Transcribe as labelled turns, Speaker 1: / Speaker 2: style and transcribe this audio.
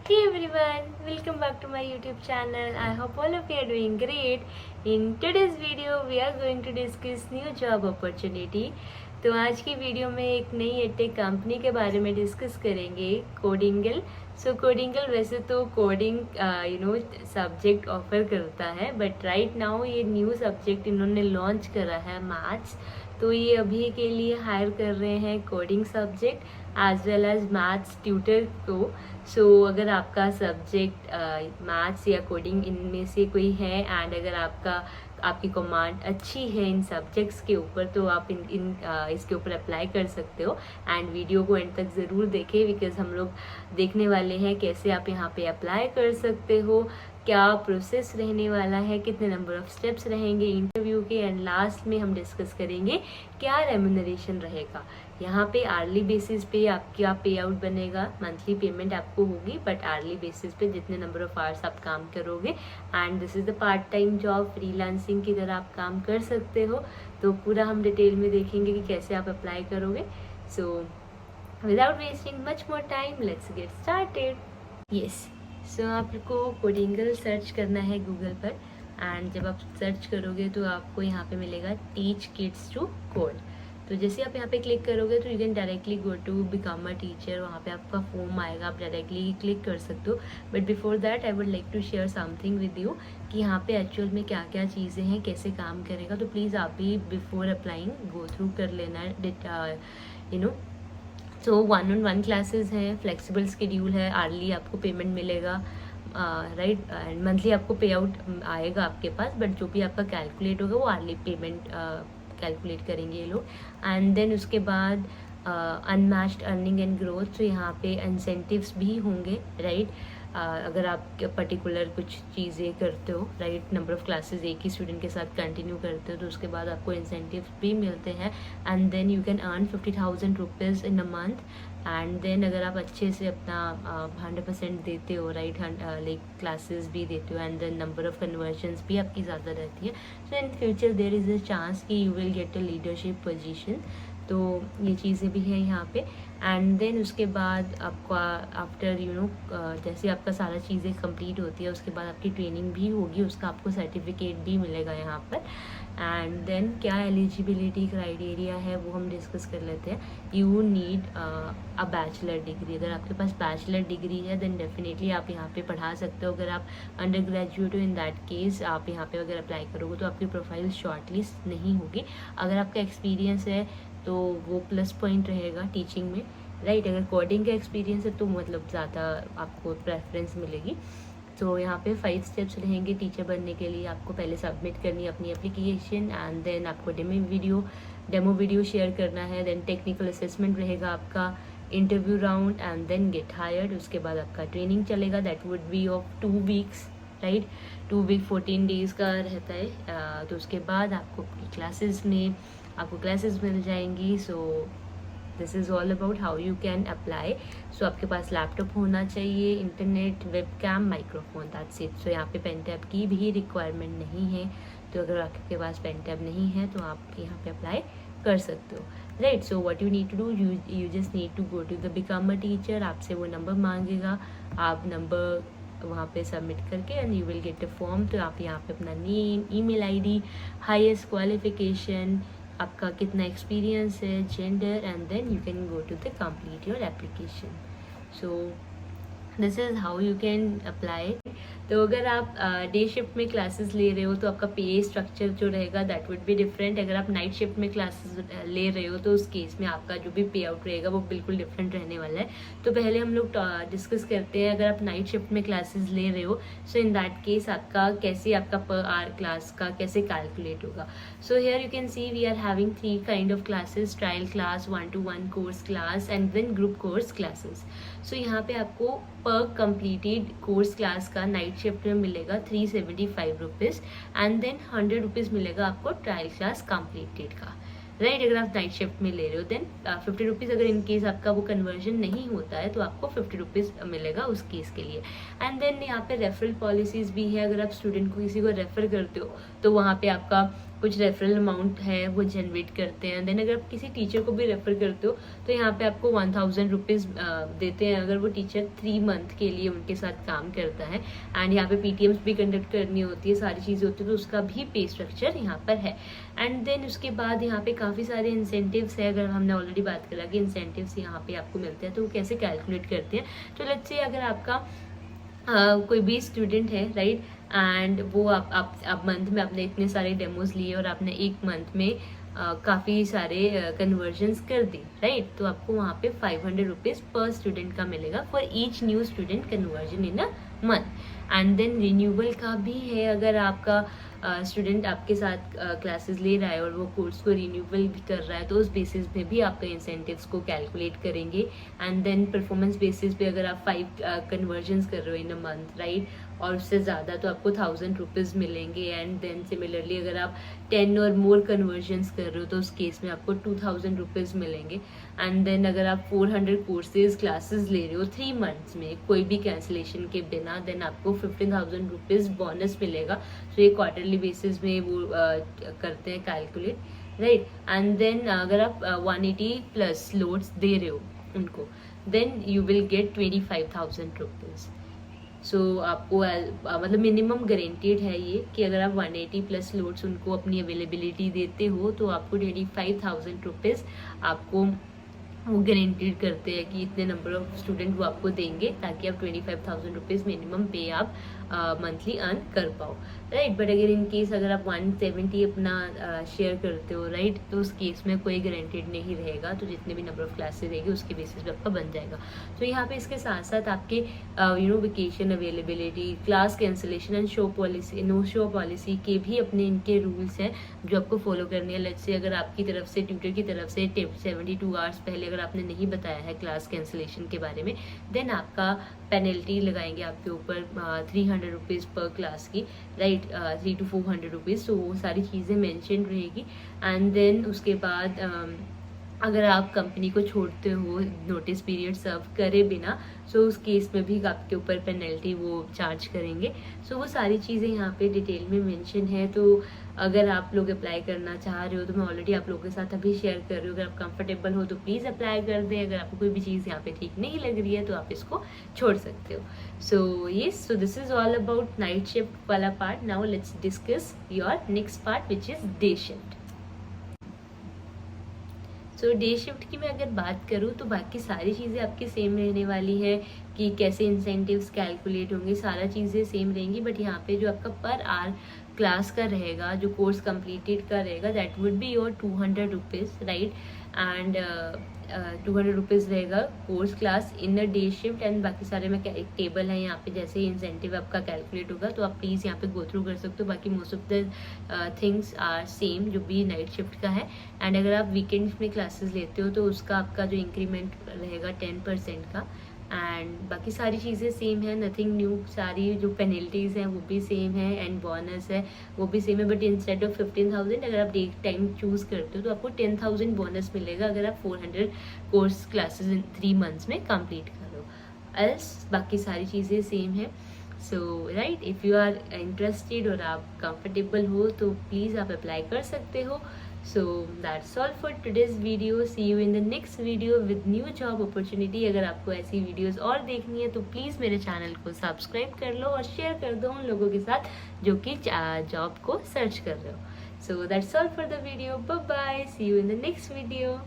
Speaker 1: Hey everyone, welcome back to my YouTube channel. I hope all of you are doing great. In today's video, we are going to discuss new job opportunity. तो आज की video में एक नई edtech company के बारे में discuss करेंगे, कोडिंगल। कोडिंगल वैसे तो कोडिंग सब्जेक्ट ऑफर करता है, बट राइट नाउ ये न्यू सब्जेक्ट इन्होंने लॉन्च करा है, मैथ्स। तो ये अभी के लिए हायर कर रहे हैं coding subject as well as maths tutor को। अगर आपका सब्जेक्ट मैथ्स या कोडिंग इनमें से कोई है एंड अगर आपकी कमांड अच्छी है इन सब्जेक्ट्स के ऊपर, तो आप इसके ऊपर अप्लाई कर सकते हो। एंड वीडियो को एंड तक ज़रूर देखें, बिकॉज हम लोग देखने वाले हैं कैसे आप यहाँ पे अप्लाई कर सकते हो, क्या प्रोसेस रहने वाला है, कितने नंबर ऑफ स्टेप्स रहेंगे इंटरव्यू के, एंड लास्ट में हम डिस्कस करेंगे क्या रेम्यूनरेशन रहेगा। यहाँ पे आर्ली बेसिस पे आपका पे आउट बनेगा, मंथली पेमेंट आपको होगी, बट आर्ली बेसिस पे जितने नंबर ऑफ आवर्स आप काम करोगे। And this is the part time job, freelancing की तरह आप काम कर सकते हो। तो पूरा हम डिटेल में देखेंगे कि कैसे आप अप्लाई करोगे। So without wasting much more time, let's get started. Yes, आपको कोडिंगल सर्च करना है गूगल पर, एंड जब आप सर्च करोगे तो आपको यहाँ पे मिलेगा टीच किड्स टू कोड। तो जैसे आप यहाँ पे क्लिक करोगे तो you can directly go to become a teacher. वहाँ पे आपका फॉर्म आएगा, आप डायरेक्टली क्लिक कर सकते हो। But before that I would like to share something with you कि यहाँ पे एक्चुअल में क्या क्या चीज़ें हैं, कैसे काम करेगा। तो प्लीज़ आप भी बिफोर अप्लाइंग गो थ्रू कर लेना, सो 1-on-1 क्लासेस हैं, फ्लेक्सिबल शेड्यूल है, आर्ली आपको पेमेंट मिलेगा, राइट, एंड मंथली आपको पे आउट आएगा आपके पास, बट जो भी आपका कैलकुलेट होगा वो आर्ली पेमेंट कैलकुलेट करेंगे ये लोग। एंड देन उसके बाद अनमैच्ड अर्निंग एंड ग्रोथ, तो यहाँ पे इंसेंटिव्स भी होंगे, राइट। अगर आप पर्टिकुलर कुछ चीज़ें करते हो, राइट, नंबर ऑफ क्लासेस एक ही स्टूडेंट के साथ कंटिन्यू करते हो, तो उसके बाद आपको इंसेंटिव्स भी मिलते हैं। And then you can earn 50,000 rupees in a month. And then अगर आप अच्छे से अपना 100% देते हो, राइट, लाइक क्लासेस भी देते हो, and then number of conversions भी आपकी ज़्यादा रहती है, so in future there is a chance कि you will get a leadership position. तो ये चीज़ें भी हैं यहाँ पे। एंड देन उसके बाद आपका आफ्टर जैसे आपका सारा चीज़ें कंप्लीट होती है, उसके बाद आपकी ट्रेनिंग भी होगी, उसका आपको सर्टिफिकेट भी मिलेगा यहाँ पर। एंड देन क्या एलिजिबिलिटी क्राइटेरिया है वो हम डिस्कस कर लेते हैं। You need a bachelor degree. अगर आपके पास बैचलर डिग्री है देन डेफिनेटली आप यहाँ पे पढ़ा सकते हो। अगर आप अंडर ग्रेजुएट हो, इन दैट केस आप यहाँ पे अगर अप्लाई करोगे तो आपकी प्रोफाइल शॉर्टलिस्ट नहीं होगी। अगर आपका एक्सपीरियंस है तो वो प्लस पॉइंट रहेगा टीचिंग में, राइट। अगर कोडिंग का एक्सपीरियंस है तो मतलब ज़्यादा आपको प्रेफरेंस मिलेगी। तो यहाँ पे 5 स्टेप्स रहेंगे टीचर बनने के लिए। आपको पहले सबमिट करनी है अपनी एप्लीकेशन, एंड देन आपको डेमो वीडियो शेयर करना है, देन टेक्निकल असेसमेंट रहेगा आपका, interview round, and then get hired. उसके बाद आपका ट्रेनिंग चलेगा, that would be of 2 weeks, right. 2 week 14 days का रहता है। तो उसके बाद आपको क्लासेस मिल जाएंगी। So this is all about how you can apply. So आपके पास लैपटॉप होना चाहिए, internet, webcam, microphone, that's it. So यहाँ पे पेन टैब की भी रिक्वायरमेंट नहीं है। तो अगर आपके पास पेन टैब नहीं है तो आप यहाँ पे अप्लाई कर सकते हो, right. So what you need to do, you just need to go to the become a teacher. आपसे वो नंबर मांगेगा, आप नंबर वहाँ पे सबमिट करके and you will get a form. तो आप यहाँ पे अपना name, email ID, highest qualification, आपका कितना एक्सपीरियंस है, gender, and then you can go to the complete your application. So this is how you can apply. तो अगर आप डे शिफ्ट में क्लासेस ले रहे हो तो आपका पे स्ट्रक्चर जो रहेगा दैट वुड बी डिफरेंट। अगर आप नाइट शिफ्ट में क्लासेस ले रहे हो तो उस केस में आपका जो भी पे आउट रहेगा वो बिल्कुल डिफरेंट रहने वाला है। तो पहले हम लोग डिस्कस करते हैं, अगर आप नाइट शिफ्ट में क्लासेस ले रहे हो, सो इन दैट केस आपका पर आवर क्लास का कैसे कैलकुलेट होगा। So here you can see we are having 3 kind of classes, trial class, 1-to-1 course class, and then group course classes. So यहाँ पे आपको पर कंप्लीटेड कोर्स क्लास का night shift में मिलेगा 375 rupees, and then 100 rupees मिलेगा आपको trial class completed का, right. अगर आप नाइट शिफ्ट में ले रहे हो देन 50 रुपीज़। अगर इन केस आपका वो कन्वर्जन नहीं होता है तो आपको 50 रुपीज़ मिलेगा उस केस के लिए। एंड देन यहाँ पे रेफरल पॉलिसीज़ भी है। अगर आप स्टूडेंट को किसी को रेफर करते हो तो वहाँ पे आपका कुछ रेफरल अमाउंट है वो जनरेट करते हैं। देन अगर आप किसी टीचर को भी रेफ़र करते हो तो यहाँ पे आपको 1000 रुपीज़ देते हैं अगर वो टीचर 3 मंथ के लिए उनके साथ काम करता है। एंड यहाँ पे PTMs भी कंडक्ट करनी होती है, सारी चीज़ें होती है, तो उसका भी पे स्ट्रक्चर यहाँ पर है। एंड देन उसके बाद यहाँ पे काफ़ी सारे इंसेंटिव्स है। अगर हमने ऑलरेडी बात करा कि इंसेंटिव्स यहाँ पे आपको मिलते हैं तो वो कैसे कैलकुलेट करते हैं। तो लेट्स से अगर आपका कोई भी स्टूडेंट है, राइट, एंड वो आप मंथ में आपने इतने सारे डेमोज लिए और आपने एक मंथ में काफ़ी सारे कन्वर्जन्स कर दी, राइट, तो आपको वहाँ पे 500 रुपीज़ पर स्टूडेंट का मिलेगा for each new student conversion in a month. And then renewal का भी है। अगर आपका स्टूडेंट आपके साथ क्लासेस ले रहा है और वो कोर्स को रिन्यूअल भी कर रहा है तो उस बेसिस पे भी आपका इंसेंटिव्स को कैलकुलेट करेंगे। एंड देन परफॉर्मेंस बेसिस पे अगर आप 5 कन्वर्जन्स कर रहे हो इन अ मंथ, राइट, और उससे ज़्यादा तो आपको 1000 रुपीज़ मिलेंगे। एंड देन सिमिलरली अगर आप 10 और मोर कन्वर्जन्स कर रहे हो तो उस केस में आपको 2000 रुपीज़ मिलेंगे। एंड देन अगर आप 400 कोर्सेज क्लासेस ले रहे हो 3 मंथ्स में कोई भी कैंसिलेशन के बिना, देन आपको 15,000 रुपीज़ बोनस मिलेगा। तो ये क्वार्टरली बेसिस में वो करते हैं कैलकुलेट, राइट। एंड देन अगर आप 180 प्लस लोड्स दे रहे हो उनको, then you will get 25,000 rupees. So आपको मतलब मिनिमम गारंटीड है ये कि अगर आप 180 प्लस लोड्स उनको अपनी अवेलेबिलिटी देते हो तो आपको 25,000 रुपीज़ आपको वो गारंटीड करते हैं कि इतने नंबर ऑफ स्टूडेंट वो आपको देंगे ताकि आप 25,000 रुपीज़ मिनिमम पे आप मंथली अर्न कर पाओ, राइट। बट अगर इन केस अगर आप 170 अपना शेयर करते हो, राइट, तो उस केस में कोई गारंटीड नहीं रहेगा। तो जितने भी नंबर ऑफ क्लासेस रहेगी उसके बेसिस पे आपका बन जाएगा। तो यहाँ पे इसके साथ साथ आपके vacation availability, class cancellation and show policy, no show policy के भी अपने इनके रूल्स हैं जो आपको फॉलो करनी है। लेट्स से अगर आपकी तरफ से ट्यूटर की तरफ से 72 आवर्स पहले अगर आपने नहीं बताया है क्लास कैंसिलेशन के बारे में, देन आपका पेनल्टी लगाएंगे आपके ऊपर 300 रुपीज़ पर क्लास की, राइट, 300 to 400 रुपीज़। तो वो सारी चीज़ें मेंशन रहेगी। एंड देन उसके बाद अगर आप कंपनी को छोड़ते हो नोटिस पीरियड सर्व करे बिना, सो उस केस में भी आपके ऊपर पेनल्टी वो चार्ज करेंगे। सो वो सारी चीज़ें यहाँ पे डिटेल में मेंशन है। तो अगर आप लोग अप्लाई करना चाह रहे हो तो मैं ऑलरेडी आप लोगों के साथ अभी शेयर कर रही हूँ। अगर आप कंफर्टेबल हो तो प्लीज़ अप्लाई कर दें। अगर आपको कोई भी चीज़ यहाँ पे ठीक नहीं लग रही है तो आप इसको छोड़ सकते हो। So this is all about night shift वाला part. Now let's discuss your next part which is day shift. So day shift की मैं अगर बात करूँ तो बाकी सारी चीज़ें आपकी सेम रहने वाली है कि कैसे इंसेंटिव्स कैलकुलेट होंगे, सारा चीज़ें सेम रहेंगी। बट यहाँ पे जो आपका पर आवर क्लास का रहेगा, जो कोर्स कंप्लीटेड का रहेगा, that would be your 200 rupees, right. And 200 rupees रहेगा course class in a day shift. And बाकी सारे में एक टेबल है यहाँ पे जैसे इंसेंटिव आपका कैलकुलेट होगा तो आप प्लीज़ यहाँ पे गो थ्रू कर सकते हो। बाकी most of the things are same जो भी नाइट शिफ्ट का है। एंड अगर आप वीकेंड्स में क्लासेस लेते हो तो उसका आपका जो इंक्रीमेंट रहेगा 10% का। एंड बाकी सारी चीज़ें सेम है, नथिंग न्यू। सारी जो पेनल्टीज़ हैं वो भी सेम है एंड बोनस है वो भी सेम है। बट इंस्टेड ऑफ 15,000 अगर आप डे टाइम चूज़ करते हो तो आपको 10,000 बोनस मिलेगा अगर आप 400 कोर्स क्लासेस इन 3 मंथ्स में कंप्लीट करो। एल्स बाकी सारी चीज़ें सेम है। So right, if you are interested और आप कंफर्टेबल हो तो प्लीज़ आप अप्लाई कर सकते हो। So that's all for today's video. See you in the next video with new job opportunity. अगर आपको ऐसी वीडियोस और देखनी है तो प्लीज़ मेरे चैनल को सब्सक्राइब कर लो और शेयर कर दो उन लोगों के साथ जो कि जॉब को सर्च कर रहे हो. So that's all for the video. Bye bye. See you in the next video.